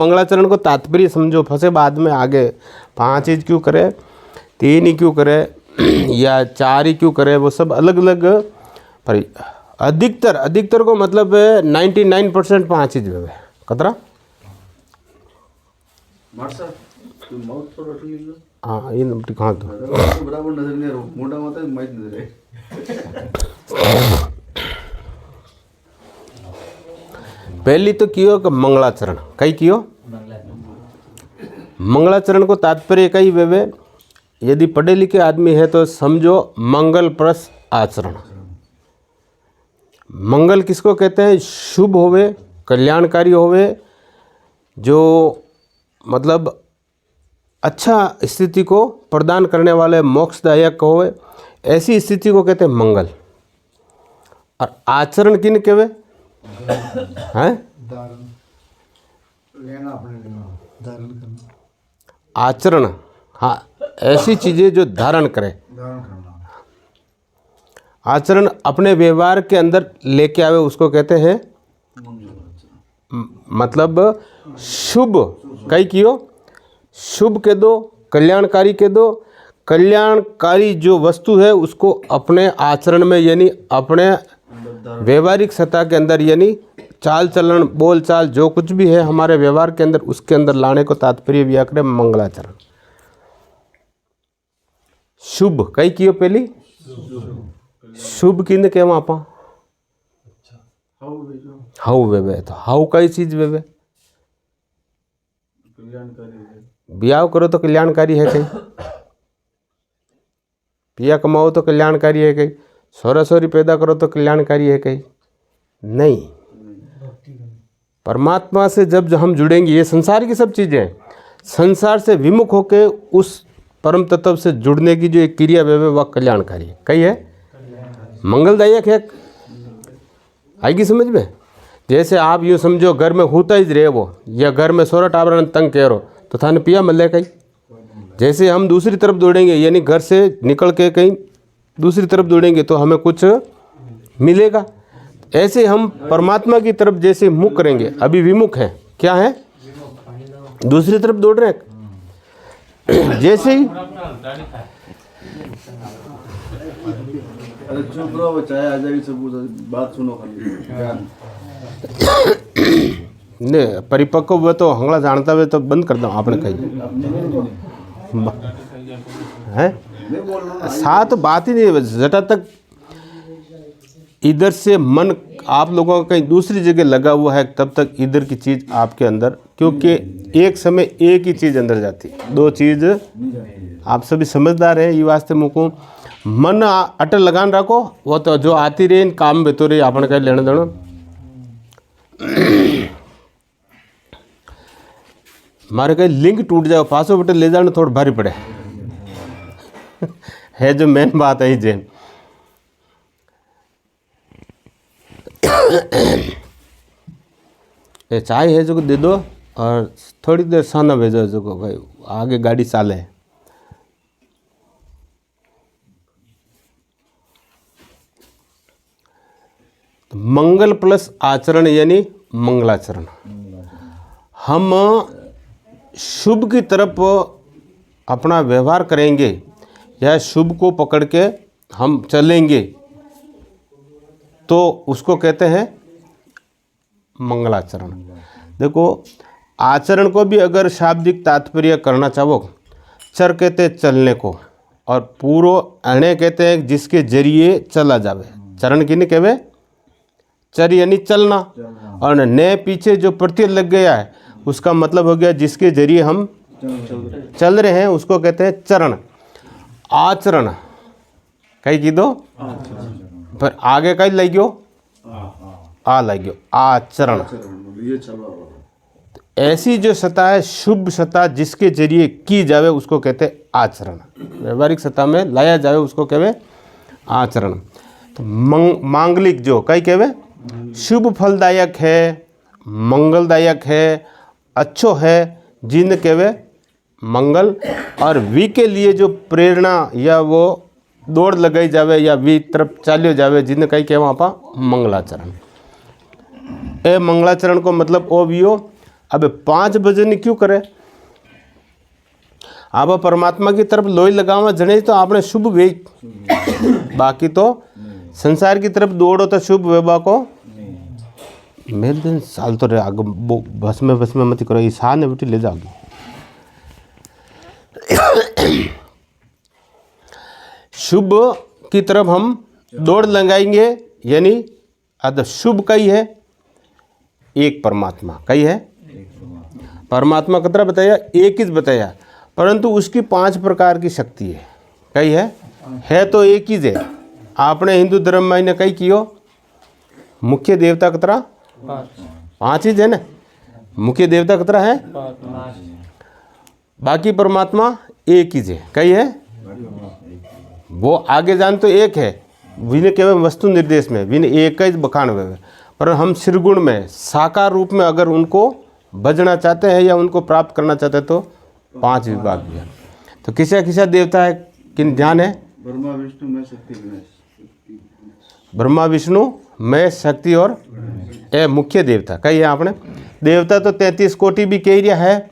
मंगलाचरण को तात्पर्य समझो, फंसे बाद में आगे 5 चीज क्यों करे, 3 ही क्यों करे या 4 ही क्यों करे, वो सब अलग अलग। पर अधिकतर को मतलब 99% 5 चीज वे कतरा। हाँ ये नंबर कहाँ तो बराबर नजर नहीं आ मोटा माता माइट नजर है। पहली तो कियो कि मंगलाचरण, कई कियो मंगलाचरण को तात्पर्य कई वे, यदि पढ़े लिखे आदमी है तो समझो मंगल प्लस आचरण। मंगल किसको कहते हैं, शुभ होवे, कल्याणकारी होवे, जो मतलब अच्छा स्थिति को प्रदान करने वाले, मोक्षदायक होवे, ऐसी स्थिति को कहते हैं मंगल। और आचरण किन कहवे हैं, आचरण, हाँ ऐसी चीजें जो धारण करे, आचरण अपने व्यवहार के अंदर लेके आवे, उसको कहते हैं मतलब शुभ। कई कियो शुभ के दो, कल्याणकारी के दो। कल्याणकारी जो वस्तु है उसको अपने आचरण में यानी अपने व्यवहारिक सत्ता के अंदर यानी चाल चलन, बोल चाल, जो कुछ भी है हमारे व्यवहार के अंदर, उसके अंदर लाने को तात्पर्य व्याकरण मंगलाचरण। शुभ कई कियो पहली शुभ किन के आप हाउ वे, तो हाउ कई चीज वे, ब्याह करो तो कल्याणकारी है कहीं, पिया कमाओ तो कल्याणकारी है कहीं, सोरा सोरी पैदा करो तो कल्याणकारी है कहीं नहीं। परमात्मा से जब हम जुड़ेंगे, ये संसार की सब चीजें हैं, संसार से विमुख होकर उस परम तत्व से जुड़ने की जो एक क्रिया वे वह कल्याणकारी है, कई है मंगलदायक है। आएगी समझ में। जैसे आप यूँ समझो घर में होता ही रहे वो, या घर में सोरठ आवरण तंग कह रहो तो थाने पिया मल कहीं। जैसे हम दूसरी तरफ दौड़ेंगे यानी घर से निकल के कहीं दूसरी तरफ दौड़ेंगे तो हमें कुछ मिलेगा। ऐसे हम परमात्मा की तरफ जैसे मुख करेंगे, अभी विमुख है, क्या है दूसरी तरफ दौड़ रहे हैं। जैसे ही अरे चुप रहो, चाहे आ जाएगी सब बात सुनो खाली। ने परिपक्व हुए तो हंगला जानता हुए तो बंद कर दो आपने कही है साथ बात ही नहीं। जटा तक इधर से मन आप लोगों का कहीं दूसरी जगह लगा हुआ है तब तक इधर की चीज आपके अंदर, क्योंकि एक समय एक ही चीज अंदर जाती, दो चीज। आप सभी समझदार हैं, ये वास्ते मुको मन अटल लगान रखो, वो तो जो आती रहे इन काम में तो रही आपने कहीं लेने देना। मारे कहीं लिंक टूट जाओ, पासो बटे ले जाना थोड़ा भारी पड़े है जो मेन बात है जे। ये चाय है जो दे दो और थोड़ी देर साना भेजो जो को भाई आगे गाड़ी चाले। तो मंगल प्लस आचरण यानी मंगलाचरण। हम शुभ की तरफ अपना व्यवहार करेंगे या शुभ को पकड़ के हम चलेंगे तो उसको कहते हैं मंगलाचरण। देखो आचरण को भी अगर शाब्दिक तात्पर्य करना चाहो, चर कहते हैं चलने को, और पूरो अणे कहते हैं जिसके जरिए चला जावे। चरण किन्हें कहवे, चर यानी चलना, और ने पीछे जो प्रत्यय लग गया है उसका मतलब हो गया जिसके जरिए हम चल रहे हैं, उसको कहते हैं चरण। आचरण कई की दो पर आगे कई लग गयो आ लग गयो आचरण। ऐसी जो सत्ता है शुभ सत्ता जिसके जरिए की जावे उसको कहते हैं आचरण। व्यवहारिक सत्ता में लाया जावे उसको कहवे आचरण। तो मांगलिक जो कई कहवे शुभ फलदायक है, मंगलदायक है, अच्छो है, जिन कहवे मंगल। और वी के लिए जो प्रेरणा या वो दौड़ लगाई जावे या वी तरफ चालियो जावे जिन कई कहवा आपा मंगलाचरण। ए मंगलाचरण को मतलब ओ वियो अब 5 भजन क्यों करे? आप परमात्मा की तरफ लोई लगावा जने तो आपने शुभ वे, बाकी तो संसार की तरफ दौड़ो तो शुभ वेबा को मेरे दिन साल तो रहे आगे बस में मत करो, ईसा ने बेटी ले जाओगी। शुभ की तरफ हम दौड़ लगाएंगे, यानी अद शुभ कई है एक परमात्मा, कई है परमात्मा कतरा बताया, एक ही बताया, परंतु उसकी 5 प्रकार की शक्ति है, कई है तो एक ही है। आपने हिंदू धर्म में ने कई कियो, मुख्य देवता कतरा 5 ही है ना, मुख्य देवता कतरा है, बाकी परमात्मा एक ही है, कई है वो आगे जान तो एक है, विने केवल वस्तु निर्देश में विने एक ही बखान हुए, पर हम श्रीगुण में साकार रूप में अगर उनको बजना चाहते हैं या उनको प्राप्त करना चाहते हैं तो 5 विभाग भी है। तो किसा किसा देवता है, किन ध्यान है? ब्रह्मा विष्णु मैं शक्ति गणेश। ब्रह्मा विष्णु मैं शक्ति और ए मुख्य देवता कही है आपने। देवता तो 33 कोटि भी कह रहा है,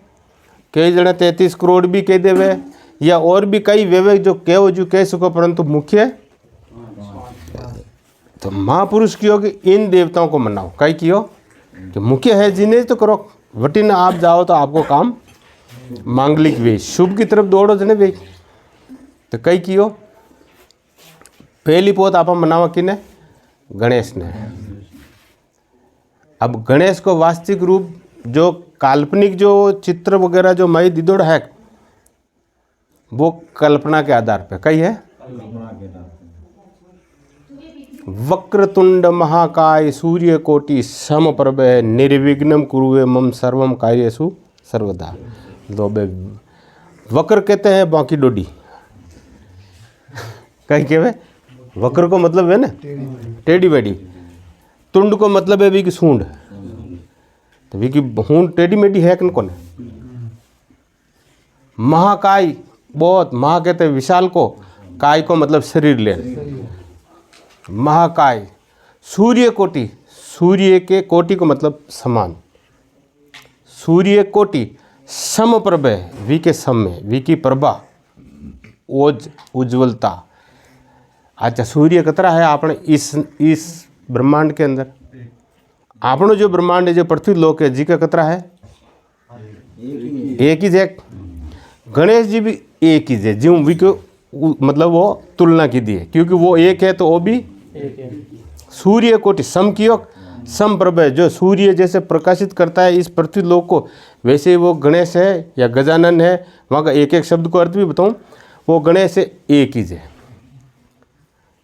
कई जने 33 करोड़ भी कह देवे, या और भी कई विवेक जो कहो जो कह सको, परंतु मुख्य तो महापुरुष कियो कि इन देवताओं को मनाओ, कई कियो कि मुख्य है जिन्हें तो करो, वटिन आप जाओ तो आपको काम मांगलिक वे शुभ की तरफ दौड़ो जने वे, तो कई कियो पहली पोत आप मनावा किने, गणेश ने। अब गणेश को वास्तविक रूप जो काल्पनिक जो चित्र वगैरह जो मई दिदोड़ है वो कल्पना के आधार पे कई है, वक्रतुंड महाकाय सूर्य कोटि समप्रभ निर्विघ्नं कुरुवे मम सर्वम कार्येषु सर्वदा। दो बे वक्र कहते हैं बाकी डोडी, कहीं कहवे वक्र को मतलब है ना टेढ़ी बेढ़ी, तुंड को मतलब है वी की सूंड, तो वी की सूंड टेढ़ी मेढ़ी है कन कोने। महाकाय बहुत, महा कहते हैं विशाल को, काय को मतलब शरीर ले, महाकाय। सूर्य कोटि, सूर्य के कोटि को मतलब समान, सूर्य कोटि समप्रभ वी के सम में, वी की प्रभा ओज उज्ज्वलता। अच्छा सूर्य कतरा है आपने इस ब्रह्मांड के अंदर, आपनो जो ब्रह्मांड है जो पृथ्वी लोक है जी का कतरा है एक ही है। गणेश जी भी एक ही है, जी वी को मतलब वो तुलना की दी है क्योंकि वो एक है तो वो भी सूर्य कोटि सम कियो समप्रभ है, जो सूर्य जैसे प्रकाशित करता है इस पृथ्वी लोक को, वैसे वो गणेश है या गजानन है, वहाँ का एक एक शब्द को अर्थ भी बताऊँ, वो गणेश है एक ही है।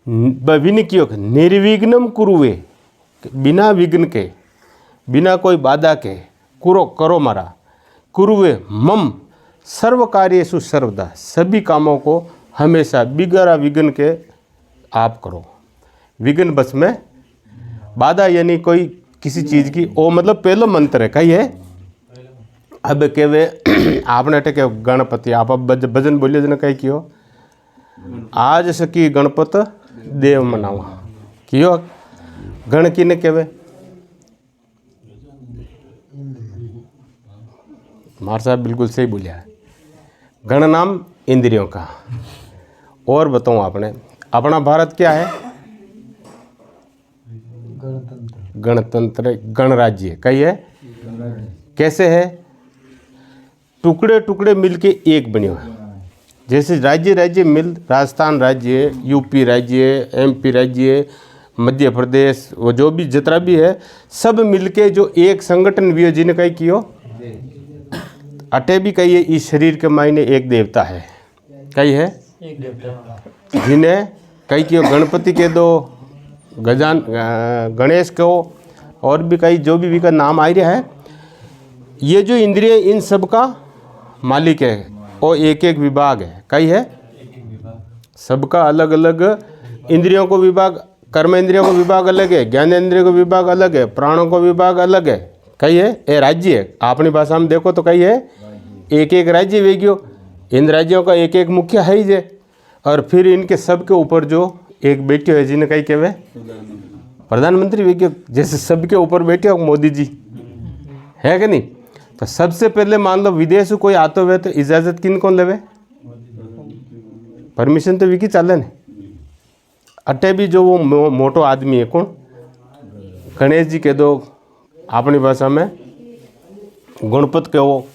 विन कियो निर्विघ्नं कुरुवे, बिना विघ्न के, बिना कोई बाधा के, कुरो करो मारा, कुरुवे मम सर्व कार्येषु सर्वदा, सभी कामों को हमेशा बिगड़ा विघ्न के आप करो। विघ्न बस में बाधा यानी कोई किसी चीज़ की, ओ मतलब पहलो मंत्र है कही है। अब केवे आपने टेके गणपति आप भजन बोलिए जना कही कियो, आज सकी गणपत देव मनावा कियो, गण की ने केवे मार साहब बिल्कुल सही बोलिया है, गण नाम इंद्रियों का। और बताऊं आपने अपना भारत क्या है, गणतंत्र गणराज्य कही है, कैसे है, टुकड़े टुकड़े मिलके एक बने हुए, जैसे राज्य राज्य मिल, राजस्थान राज्य, यूपी राज्य, एमपी राज्य, मध्य प्रदेश, वो जो भी जितना भी है सब मिलके जो एक संगठन भी है जिन्हें कही कियो, अटे भी कही है इस शरीर के मायने एक देवता है, कही है एक देवता, जिन्हें कही कियो गणपति के दो, गणेश को, और भी कई जो भी का नाम आ रहा है। ये जो इंद्रिय इन सब का मालिक है और एक एक विभाग है, कई है सबका अलग अलग इंद्रियों को विभाग, कर्म इंद्रियों को विभाग अलग है, ज्ञान इंद्रियों को विभाग अलग है, प्राणों को विभाग अलग है, कई है ये राज्य है। अपनी भाषा में देखो तो कई है एक एक राज्य वेगियो, इन राज्यों का एक एक मुख्य है ही जे, और फिर इनके सब के ऊपर जो एक बैठे है जिन्हें कई कहवे प्रधानमंत्री वेगियो, जैसे सबके ऊपर बैठे हो मोदी जी है कि नहीं, तो सबसे पहले मान लो विदेश से कोई आते हुए तो इजाज़त किन कौन लेवे, परमिशन तो विकी चाले ने। अटे भी जो वो मोटो आदमी है कौन, गणेश जी कह दो, अपनी भाषा में गणपत कहो,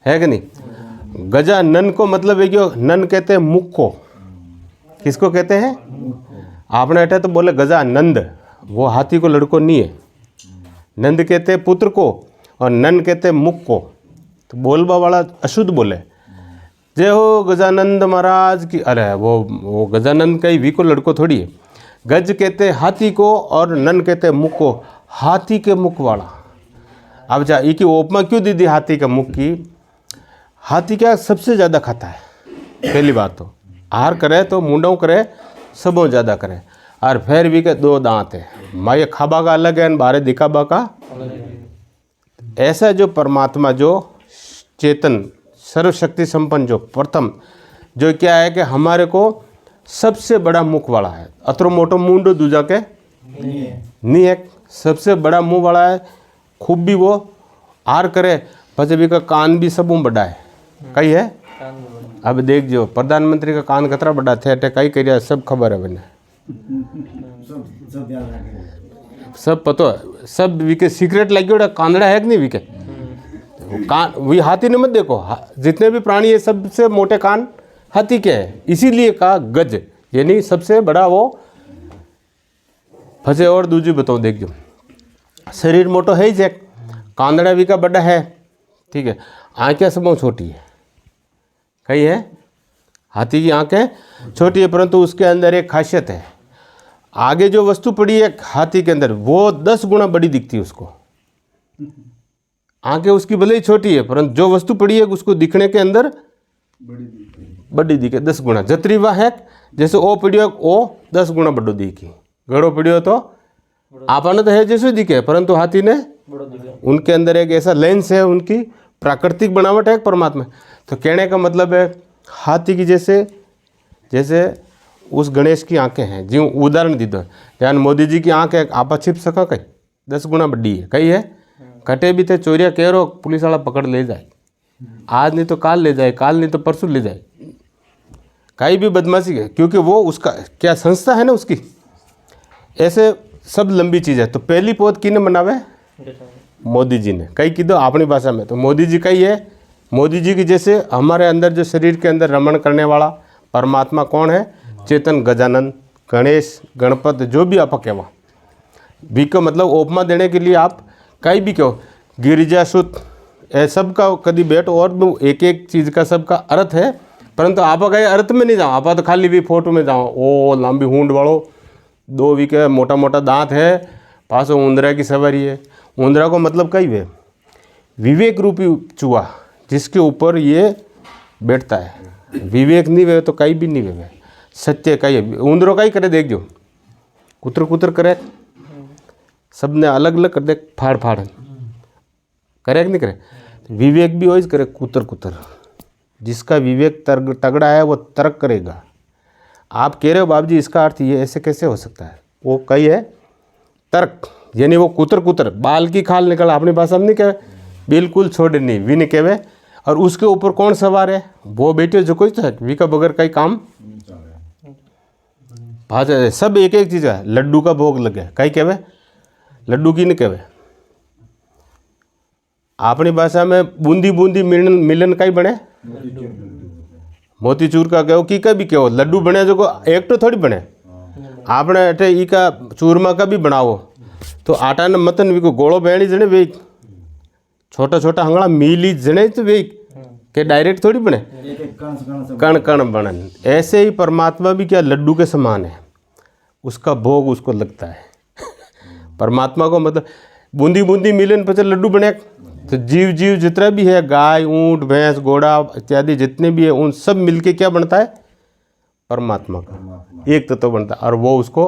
है कि नहीं। गजानन को मतलब है कि नन कहते हैं मुख को, किसको कहते हैं, आपने अटे तो बोले गजानंद, वो हाथी को लड़को नहीं है। नंद कहते हैं पुत्र को और नन कहते हैं मुख को, तो बोलबा वाला अशुद्ध बोले। जय हो गजानंद महाराज की, अरे वो गजानंद का ही वी को लड़को थोड़ी है। गज कहते हैं हाथी को और नन कहते हैं मुख को, हाथी के मुख वाला। अब जा ये की उपमा क्यों दी हाथी का मुख की। हाथी क्या सबसे ज़्यादा खाता है, पहली बात तो आहार करे तो मुंडों करे सबों ज़्यादा करे, और फिर भी के 2 दांत है, माये खाबा का अलग है बारे दिखाबा का। ऐसा जो परमात्मा जो चेतन सर्वशक्ति संपन्न जो प्रथम जो क्या है कि हमारे को सबसे बड़ा मुख वाला है। अतरो मोटो मुंडो दूजा के नहीं है, सबसे बड़ा मुंह वाला है। खूब भी वो आर करे, पचे भी का कान भी सब बड़ा है, कई है। अब देख जो प्रधानमंत्री का कान कतरा बड़ा थे, अटे कई करिया सब खबर है बने, सब पता है, सब विके सीक्रेट लगी उड़ा कांदड़ा है कि नहीं विके कान। वही हाथी ने मत देखो, जितने भी प्राणी है सबसे मोटे कान हाथी के है, इसीलिए कहा गज यानी सबसे बड़ा वो फंसे। और दूसरी बताओ, देख जो शरीर मोटो है ही जैक, कांदड़ा भी का बड़ा है, ठीक है। आँखें सब छोटी है, कही है हाथी की आँखें छोटी है, परंतु उसके अंदर एक खासियत है। आगे जो वस्तु पड़ी है हाथी के अंदर वो 10 गुना बड़ी दिखती है उसको। आँखें उसकी भले ही छोटी है, परंतु जो वस्तु पड़ी है उसको दिखने के अंदर बड़ी दिखे 10 गुना। जतरी वह है जैसे ओ पड़ियो ओ 10 गुना बड़ो दिखी, गड़ो पड़ियो तो आपने तो है जैसे दिखे, परंतु हाथी ने उनके अंदर एक ऐसा लेंस है, उनकी प्राकृतिक बनावट है परमात्मा। तो कहने का मतलब है हाथी की जैसे उस गणेश की आंखें हैं, जी उदाहरण दी दो, यानी मोदी जी की आंख है, आपा छिप सका कहीं 10 गुना बड़ी है, कही है। कटे भी थे चोरिया कह रो पुलिस वाला पकड़ ले जाए, आज नहीं तो काल ले जाए, काल नहीं तो परसों ले जाए, कहीं भी बदमाशी है, क्योंकि वो उसका क्या संस्था है ना उसकी। ऐसे सब लंबी चीज़ है। तो पहली पौध किने बनावे, मोदी जी ने, कई की दो अपनी भाषा में। तो मोदी जी का ही है, मोदी जी की जैसे हमारे अंदर जो शरीर के अंदर रमण करने वाला परमात्मा कौन है, चेतन गजानन गणेश गणपत जो भी आप कहवा भी को मतलब उपमा देने के लिए आप कहीं भी कहो, गिरिजा सुत ए सब का कभी बैठ, और एक एक चीज़ का सबका अर्थ है, परंतु आप कहीं अर्थ में नहीं जाओ, आप तो खाली भी फोटो में जाओ। ओ लंबी हूंड वालो 2 वीके मोटा मोटा दांत है, पास उंदरा की सवारी है। उंदरा को मतलब कई वे विवेक रूपी चूहा जिसके ऊपर ये बैठता है, विवेक नहीं वे तो कहीं भी नहीं वे, सत्य कही है। उंदरो का ही करे देख जो कुतर कुतर करे, सब ने अलग अलग कर दे, फाड़ फाड़ करे कि नहीं करे। विवेक भी वही करे, कुतर कुतर। जिसका विवेक तगड़ा है वो तर्क करेगा। आप कह रहे हो बाबू जी इसका अर्थ ये ऐसे कैसे हो सकता है, वो कही है तर्क, यानी वो कुतर कुतर बाल की खाल निकल, अपनी भाषा में नहीं कहे, बिल्कुल छोड़े नहीं वी नहीं कहे। और उसके ऊपर कौन सवार है, वो बेटे जो कोई तो है वी का बगैर कई काम भाषा सब एक एक चीज़ है। लड्डू का भोग लगे कई कहे, लड्डू की नहीं कहे। अपनी भाषा में बूंदी बूंदी मिलन कई बने, मोतीचूर का कहो की का भी कहो, लड्डू बने जो को एक तो थोड़ी बने। आपने अटे ई का चूरमा का भी बनाओ तो आटा ने मतन वी को गोड़ो बहनी जने वे छोटा छोटा हंगड़ा मिली जने तो वे के डायरेक्ट थोड़ी बने, कण कण बनन। ऐसे ही परमात्मा भी क्या लड्डू के समान है, उसका भोग उसको लगता है। परमात्मा को मतलब बूंदी बूंदी मिलन पचे लड्डू बने। तो जीव जीव जितना भी है, गाय ऊंट भैंस घोड़ा इत्यादि जितने भी है, उन सब मिलके क्या बनता है, परमात्मा का एक तत्व बनता है, और वो उसको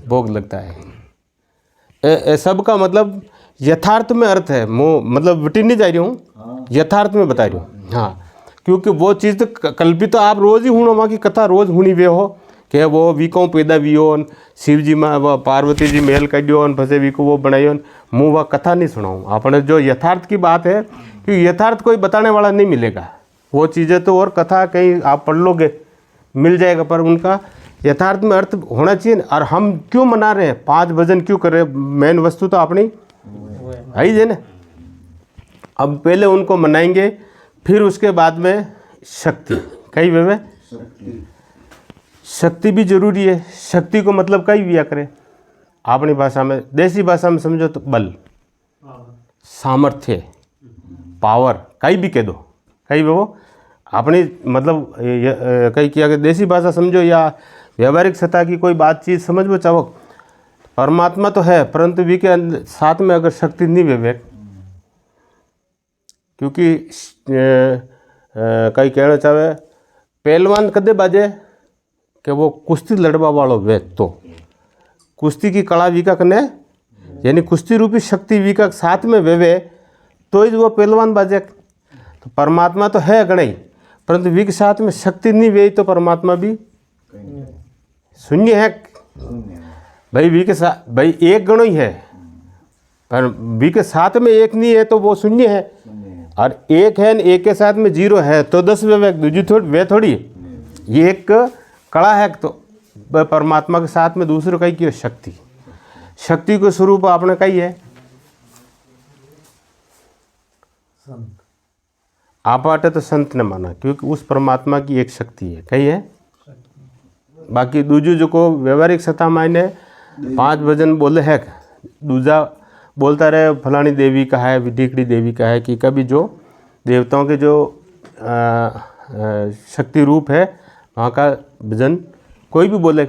भोग लगता है। सब का मतलब यथार्थ में अर्थ है, मतलब वटी नहीं जा रही हूँ, यथार्थ में बता रही हूँ। हाँ, क्योंकि वो चीज़ तो कल्पित तो आप रोज़ ही हूँ, वहाँ की कथा रोज़ हुनी वे हो कि वो वीकों पैदा वियो, शिव जी में वो पार्वती जी महल कढियो फसे वीको वो बनायो, मुँह वह कथा नहीं सुनाऊँ। आपने जो यथार्थ की बात है कि यथार्थ कोई बताने वाला नहीं मिलेगा, वो चीज़ें तो और कथा कहीं आप पढ़ लोगे मिल जाएगा, पर उनका यथार्थ में अर्थ होना चाहिए। और हम क्यों मना रहे हैं, 5 भजन क्यों कर रहे हैं, मेन वस्तु तो अपनी है ही है ना। अब पहले उनको मनाएंगे, फिर उसके बाद में शक्ति कई वे शक्ति भी जरूरी है। शक्ति को मतलब कई भी करे, अपनी भाषा में देसी भाषा में समझो तो बल, सामर्थ्य, पावर कई भी कह दो, कई वो अपनी मतलब कई किया कि देसी भाषा समझो या व्यवहारिक सतह की कोई बात चीज़ समझ वो चाहो। परमात्मा तो है, परंतु वी के साथ में अगर शक्ति नहीं विवेक, क्योंकि कई कहना चाहे पहलवान कदे बाजे कि वो कुश्ती लड़वा वालों वे, तो कुश्ती की कला वी का कने यानी कुश्ती रूपी शक्ति वी का साथ में वेवे तो ही वो पहलवान बाजे। तो परमात्मा तो है गणई, परंतु वी के साथ में शक्ति नहीं वे तो परमात्मा भी शून्य है भाई। वी के साथ भाई एक गणो ही है, पर वी के साथ में एक नहीं है तो वो शून्य है, और एक है एक के साथ में 0 है तो 10 वे थोड़ी। ये एक कला है, तो परमात्मा के साथ में दूसरे कई की शक्ति, शक्ति को स्वरूप आपने कही है आप आटे तो संत ने माना, क्योंकि उस परमात्मा की एक शक्ति है कही है। बाकी दूजू जो को व्यवहारिक सत्ता मायने 5 भजन बोले है, दूजा बोलता रहे फलानी देवी का है, विधिकड़ी देवी का है, कि कभी जो देवताओं के जो शक्ति रूप है वहाँ का भजन कोई भी बोले।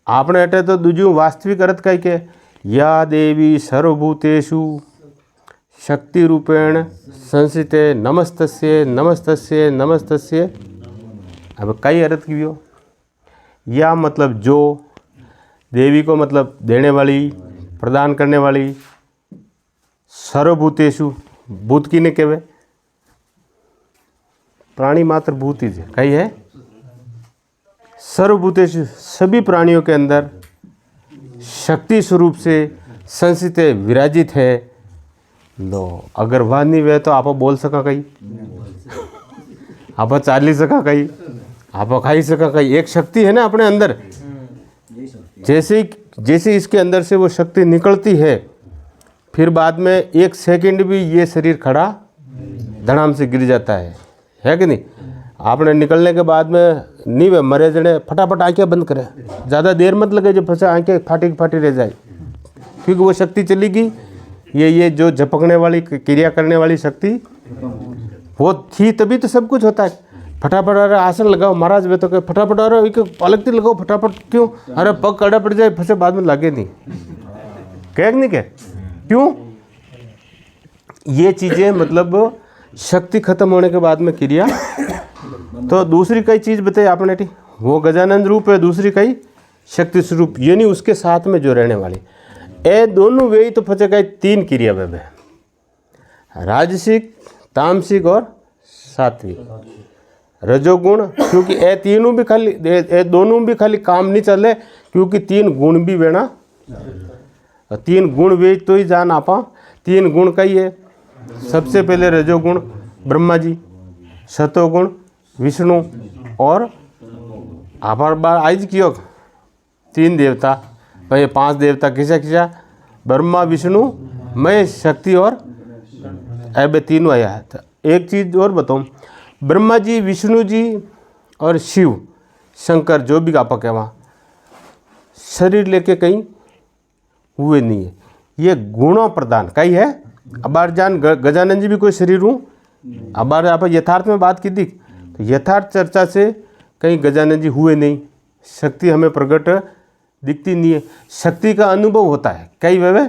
आपने अटे तो दूजू वास्तविक अर्थ कह के या देवी सर्वभूतेषु शक्ति रूपेण संसिते नमस्तस्य नमस्तस्य नमस्तस्य। अब कई अर्थ की हो, या मतलब जो देवी को मतलब देने वाली, प्रदान करने वाली, सर्वभूतेषु भूत की ने कहवे, प्राणी मात्र भूत ही कही है। सर्वभूतेषु सभी प्राणियों के अंदर शक्ति स्वरूप से संसित विराजित है। लो अगर वह नहीं वे तो आप बोल सका कहीं, आप चाल ही सका कहीं, आप खाई सका कहीं। एक शक्ति है ना अपने अंदर, जैसे इसके अंदर से वो शक्ति निकलती है, फिर बाद में 1 सेकंड भी ये शरीर खड़ा धड़ाम से गिर जाता है कि नहीं। आपने निकलने के बाद में नहीं वे मरे जने फटाफट आंखें बंद करें, ज़्यादा देर मत लगे जब फंसे आंखें फाटी रह जाए, क्योंकि वो शक्ति चली गई। ये जो झपकने वाली क्रिया करने वाली शक्ति वो थी, तभी तो सब कुछ होता है। फटाफट अरे आसन लगाओ महाराज, वे तो कहे फटाफट अरे एक पलकती लगाओ फटाफट, क्यों अरे पग कड़ा पड़ जाए फंसे बाद में लागे नहीं, कह नहीं कह क्यों। ये चीज़ें मतलब शक्ति खत्म होने के बाद में क्रिया। तो दूसरी कई चीज़ बताई आपने, ठीक वो गजानंद रूप है, दूसरी कई शक्ति स्वरूप, यानी उसके साथ में जो रहने वाली ए दोनों वे ही तो फंसे गए 3 क्रिया वे, राजसिक, तामसिक और सात्विक, रजोगुण। क्योंकि ए तीनों भी खाली ए दोनों भी खाली काम नहीं चले, क्योंकि 3 गुण भी वेना, 3 गुण वे तो ही जान आपा। 3 गुण कही है, सबसे पहले रजोगुण ब्रह्मा जी, सतोगुण विष्णु, और आभार बार आज कियो 3 देवता भाई 5 देवता किसा ब्रह्मा विष्णु महेश शक्ति और ऐबे तीनों आया है। तो एक चीज़ और बताऊँ, ब्रह्मा जी, विष्णु जी और शिव शंकर जो भी आपा कहवा शरीर लेके कहीं हुए नहीं है, ये गुणों प्रदान कही है। अबार जान गजानंद जी भी कोई शरीर हूँ, अबार आप यथार्थ में बात की थी, तो यथार्थ चर्चा से कहीं गजानंद जी हुए नहीं, शक्ति हमें प्रकट दिखती नहीं है, शक्ति का अनुभव होता है कई वे।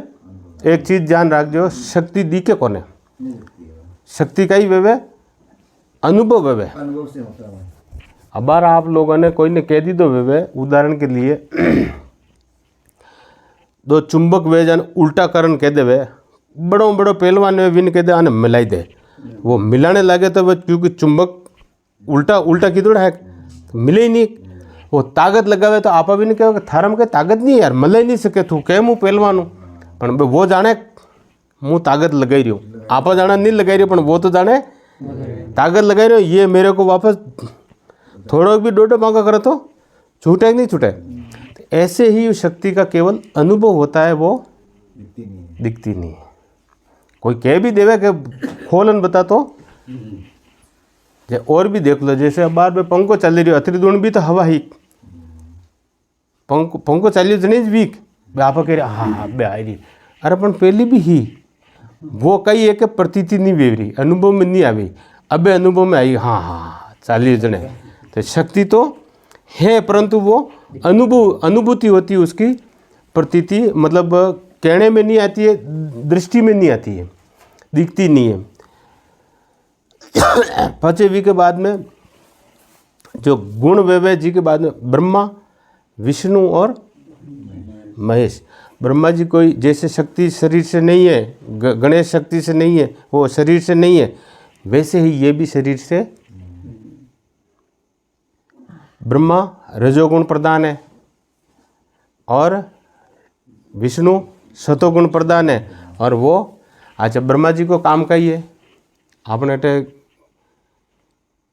एक चीज़ ध्यान रख जो, शक्ति दिखे कौन है, शक्ति कई वे अनुभव वे। अबार आप लोगों ने कोई ने कह दी दो वे, उदाहरण के लिए 2 चुंबक वे जान उल्टा करण कह दे वे, बड़ो पहलवान वे विन कह दे आने मिलाई दे, वो मिलाने लगे तो वह क्योंकि चुंबक उल्टा किधर है तो मिले ही नहीं। वो ताकत लगावे तो आपा भी नहीं कहो थारम के ताकत नहीं यार, मिल ही नहीं सके तू कह मुँह पहलवान हूँ, पण वो जाने हूँ ताकत लगाई रही हूँ, आप जाना नहीं लगाई रही, पण वो तो जाने ताकत लगाई रही हूँ, ये मेरे को वापस थोड़ा भी डोडो मांगा करे तो छूटे नहीं छूटे। तो ऐसे ही शक्ति का केवल अनुभव होता है, वो दिखती नहीं है। कोई कह भी देवे कि खोलन बता तो और भी देख लो, जैसे बार में पंखो चल रही हो, अतिरिदूण भी तो हवा ही पंखो चल रही वीक आप कह रहे हाँ बे आ रही, अरे पण पहली भी ही वो कई एक प्रतीति नहीं बेवरी, अनुभव में नहीं आई, अबे अनुभव में आई, हाँ हाँ 40 जने। तो शक्ति तो है, परंतु वो अनुभूति होती है उसकी, प्रतीति मतलब कहने में नहीं आती है, दृष्टि में नहीं आती है, दिखती नहीं है। 5वीं के बाद में जो गुण वैभव जी के बाद में ब्रह्मा, विष्णु और महेश। ब्रह्मा जी कोई जैसे शक्ति शरीर से नहीं है, गणेश शक्ति से नहीं है, वो शरीर से नहीं है, वैसे ही ये भी शरीर से। ब्रह्मा रजोगुण प्रधान है और विष्णु सतोगुण प्रधान है। और वो अच्छा ब्रह्मा जी को काम कही है आपने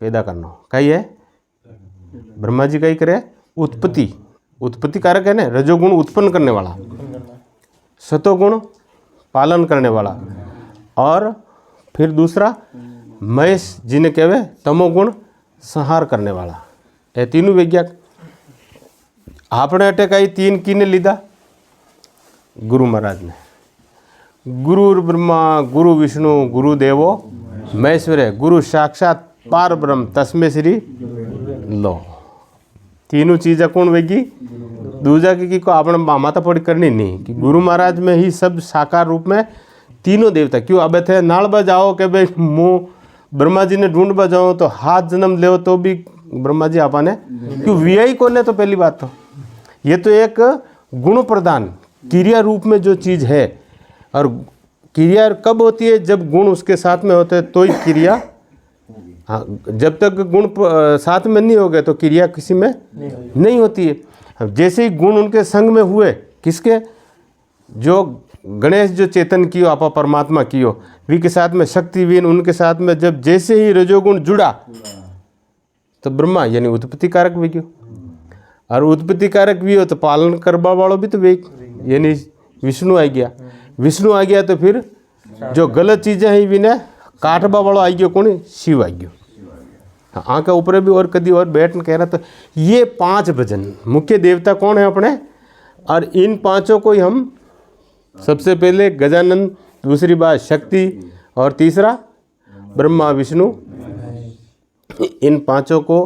पैदा करना, कही है ब्रह्मा जी कही करे उत्पत्ति कारक है ना, रजोगुण उत्पन्न करने वाला, सतोगुण पालन करने वाला, और फिर दूसरा महेश जी ने कहवे तमोगुण संहार करने वाला। ये तीनों विज्ञान आपने अटकाई 3 किने लीधा, गुरु महाराज ने। गुरु ब्रह्मा गुरु विष्णु गुरु देवो महेश्वर, गुरु साक्षात पार ब्रह्म तस्मै श्री लो। तीनों चीज़ें कौन वेगी, दूजा की को आपने माता पड़ी करनी नहीं कि गुरु महाराज में ही सब साकार रूप में तीनों देवता। क्यों अब थे नाल जाओ कि भाई मुँह ब्रह्मा जी ने ढूंढ बजाओ तो हाथ जन्म ले तो भी ब्रह्मा जी आपा ने क्यों वीआई को ने। तो पहली बात तो ये तो एक गुण प्रदान क्रिया रूप में जो चीज़ है, और क्रिया कब होती है, जब गुण उसके साथ में होते हैं तो ही क्रिया। हाँ, जब तक गुण साथ में नहीं हो गए तो क्रिया किसी में नहीं होती है। जैसे ही गुण उनके संग में हुए, किसके, जो गणेश जो चेतन कियो आपा परमात्मा कियो, वी के साथ में शक्तिवीन उनके साथ में जब जैसे ही रजोगुण जुड़ा तो ब्रह्मा यानी उत्पत्ति कारक भी क्यों, और उत्पत्ति कारक भी हो तो पालन करवा वालों भी तो वे यानी विष्णु आ गया। विष्णु आ गया तो फिर जो गलत चीज़ें हैं विने काटवा वालों आ गया कौन, शिव आ गया। आँखा ऊपर भी और कभी और बैठ कह रहा। तो ये 5 भजन मुख्य देवता कौन है अपने, और इन 5 को ही हम सबसे पहले गजानन, दूसरी बात शक्ति, और तीसरा ब्रह्मा विष्णु, इन 5 को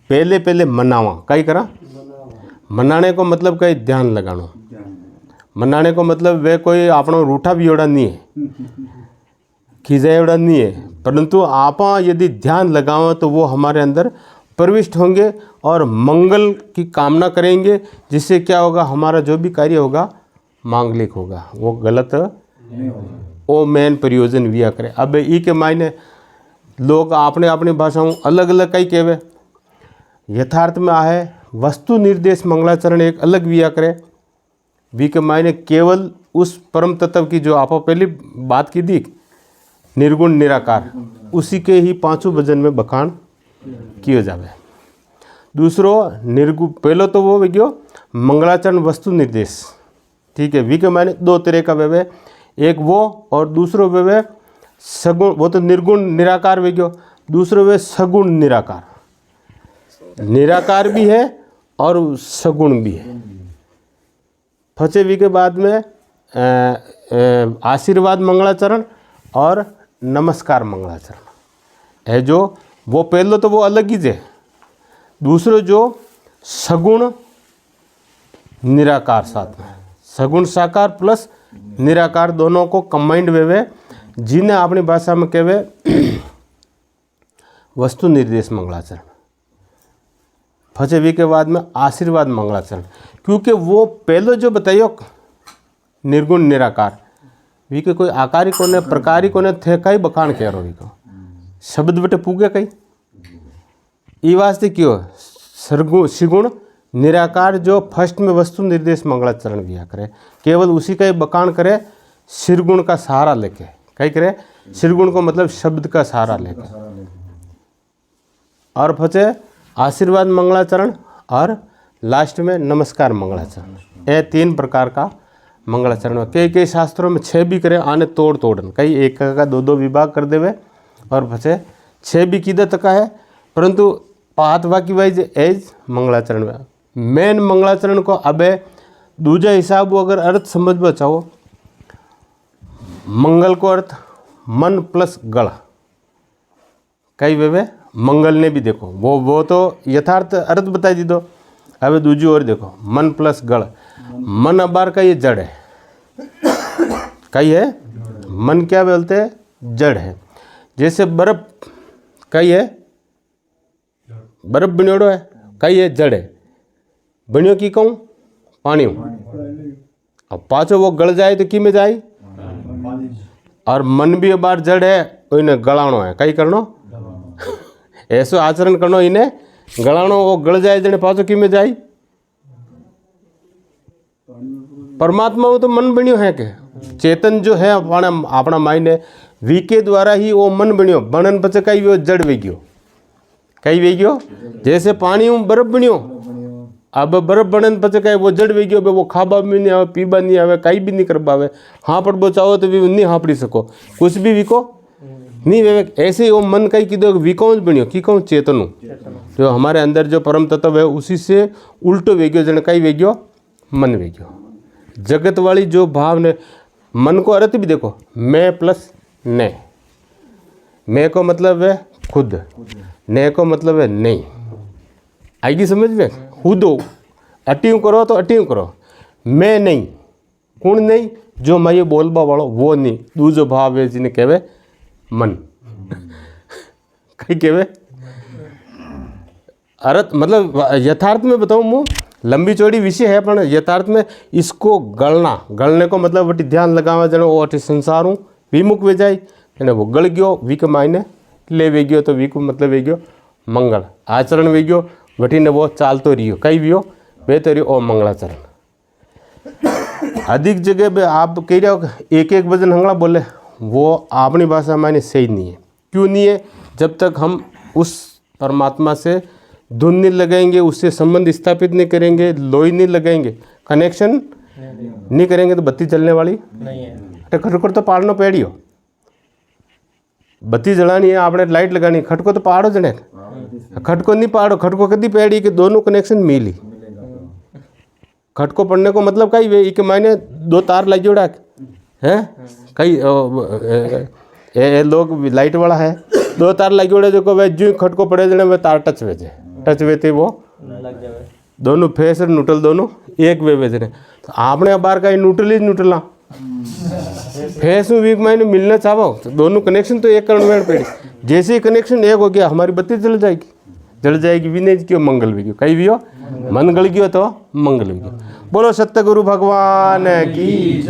पहले मनावा। कई करा मनाने को मतलब कई ध्यान लगाना, मनाने को मतलब वे कोई आपनो रूठा भी एवड़ा नहीं है, खींचा एवड़ा नहीं है, परंतु आप यदि ध्यान लगाओ तो वो हमारे अंदर प्रविष्ट होंगे और मंगल की कामना करेंगे, जिससे क्या होगा, हमारा जो भी कार्य होगा मांगलिक होगा, वो गलत ओ मैन प्रयोजन विया करे। अब ई के मायने लोग आपने अपनी भाषाओं अलग अलग कई कहवे, यथार्थ में आहे वस्तु निर्देश मंगलाचरण एक अलग विया करे। वी के मायने केवल उस परम तत्व की जो आप पहली बात की दी निर्गुण निराकार, उसी के ही 5 भजन में बखान किए जावे। दूसरो निर्गुण, पहलो तो वो विज्ञो मंगलाचरण वस्तु निर्देश, ठीक है। वी के मायने 2 तरह का व्यवय, एक वो और दूसरो व्यवय सगुण, वो तो निर्गुण निराकार विज्ञो, दूसरो वे सगुण निराकार, निराकार भी है और सगुण भी है। 5वीं के बाद में आशीर्वाद मंगलाचरण और नमस्कार मंगलाचरण है। जो वो पहले तो वो अलग ही है, दूसरो जो सगुण निराकार साथ में, सगुण साकार प्लस निराकार दोनों को कंबाइंड वे, जिन्हें अपनी भाषा में कहवे वस्तु निर्देश मंगलाचरण। 5वीं के बाद में आशीर्वाद मंगलाचरण, क्योंकि वो पहले जो बताइयो निर्गुण निराकार, वी के कोई आकारी कोने प्रकारी कोने थे कई बखान कह रहा को शब्द बटे पूगे कई ई वास्ते क्यों सरगुण सिगुण निराकार जो फर्स्ट में वस्तु निर्देश मंगलाचरण दिया करे, केवल उसी का ही बखान करे शिरगुण का सहारा लेके। कहीं करे शिरगुण को मतलब शब्द का सहारा लेके। और फचे आशीर्वाद मंगलाचरण और लास्ट में नमस्कार मंगलाचरण। ये 3 प्रकार का मंगलाचरण। कई शास्त्रों में 6 भी करे, आने तोड़ तोड़न, कई एक का 2 विभाग कर देवे और फचे 6 भी किधर तक है, परंतु पात वाकी वाइज एज मंगलाचरण में मेन मंगलाचरण को अबे दूजा हिसाब अगर अर्थ समझ चाहो, मंगल को अर्थ मन प्लस गण। कई वे मंगल ने भी देखो वो तो यथार्थ अर्थ बता दी दो। अब दूजी और देखो मन प्लस गण। मन अबार का ये जड़ है, कई है मन क्या बोलते हैं, जड़ है। जैसे बर्फ कई है, बर्फ बनियोड़ो है, कई है जड़ है। बनियो की कहूँ पानी। अब पाछो वो गल जाए तो कि में जाए, और मन भी बार जड़ है, इन्हें गलाणो है, कई करनो ऐसो आचरण करनो, इन्हें गलाणो, वो गल जाए जने पाछो कि में जाए। परमात्मा वो तो मन बनियो है के चेतन जो है अपना माइंड है, वी के द्वारा ही वो मन बनियो। बनन पचे कई वो जड़ वे गयो, कई वे गयो। जैसे पानी बर्फ बनियो, अब बर्फ बनन पचे कई वो जड़ वे गयो, वो खाबा भी नहीं आवे, पीबा नहीं आवे, कई भी नहीं कर पावे। हाँ पर वो चाहो तो भी नहीं हाँ पड़ी सको, कुछ भी विको नहीं वे। ऐसे ही वो मन कई कीधो विकों बनियो, की कहूँ चेतनु, जो हमारे अंदर जो परम तत्व है उसी से उल्टो वे गयो, जन कई वे गयो मन वे गयो। जगत वाली जो भाव ने मन को अर्थ भी देखो, मैं प्लस ने। मैं को मतलब है खुद, ने को मतलब है नहीं। आएगी समझ में? खुद अट्यूं करो तो अट्यूं करो, मैं नहीं। कौन नहीं? जो मैं ये बोलबा वालो वो नहीं। दूसरो भाव है जिन्हें कहवे मन। कहीं कहवे अर्थ मतलब यथार्थ में बताऊँ मैं, लंबी चौड़ी विषय है, पर यथार्थ में इसको गलने को मतलब वटी ध्यान लगावा जनो वो अटी संसार हूँ विमुख वे जाए, वो गल गयो, वी के मायने ले वे गयो, तो वी को मतलब वे गयो मंगल आचरण वे गयो। वटी ने वो चालतो रहियो, कई भी हो वे तो रहियो ओ मंगलाचरण। अधिक जगह पे आप कह रहे हो एक वजन हंगड़ा बोले, वो अपनी भाषा मायने सही नहीं है। क्यों नहीं है? जब तक हम उस परमात्मा से धुन नहीं लगाएंगे, उससे संबंध स्थापित नहीं करेंगे, लोई नहीं लगाएंगे, कनेक्शन नहीं करेंगे तो बत्ती जलने वाली नहीं है। खटको तो पाड़ना पेड़ियो, बत्ती जलानी है आपने लाइट लगानी, खटको तो पाड़ो जने, खटको नहीं पाड़ो, खटको कदी पेड़ी कि दोनों कनेक्शन मिली। खटको पड़ने को मतलब कई वे के मायने 2 तार लग जोड़ा है, कई लोग लाइट वाला है 2 तार लग जोड़े, जो वे जो खटको पड़े जने वे तार टच वेते वो लग जावे, दोनों फेस और न्यूट्रल दोनों एक वे वेजने। तो आपने बार का न्यूट्रल ही न्यूट्रल फेस में वीक मायने मिलना चाहो तो दोनों कनेक्शन तो एक करने पेड़ी। जैसे ही कनेक्शन एक हो गया हमारी बत्ती जल जाएगी भी नहीं क्यों मंगल भी क्यों, कहीं भी हो मन गल गयो तो मंगल भी क्यों। बोलो सत्य गुरु भगवान की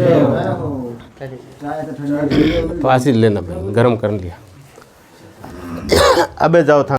फांसी लेना भाई, गर्म कर लिया। अबे जाओ था।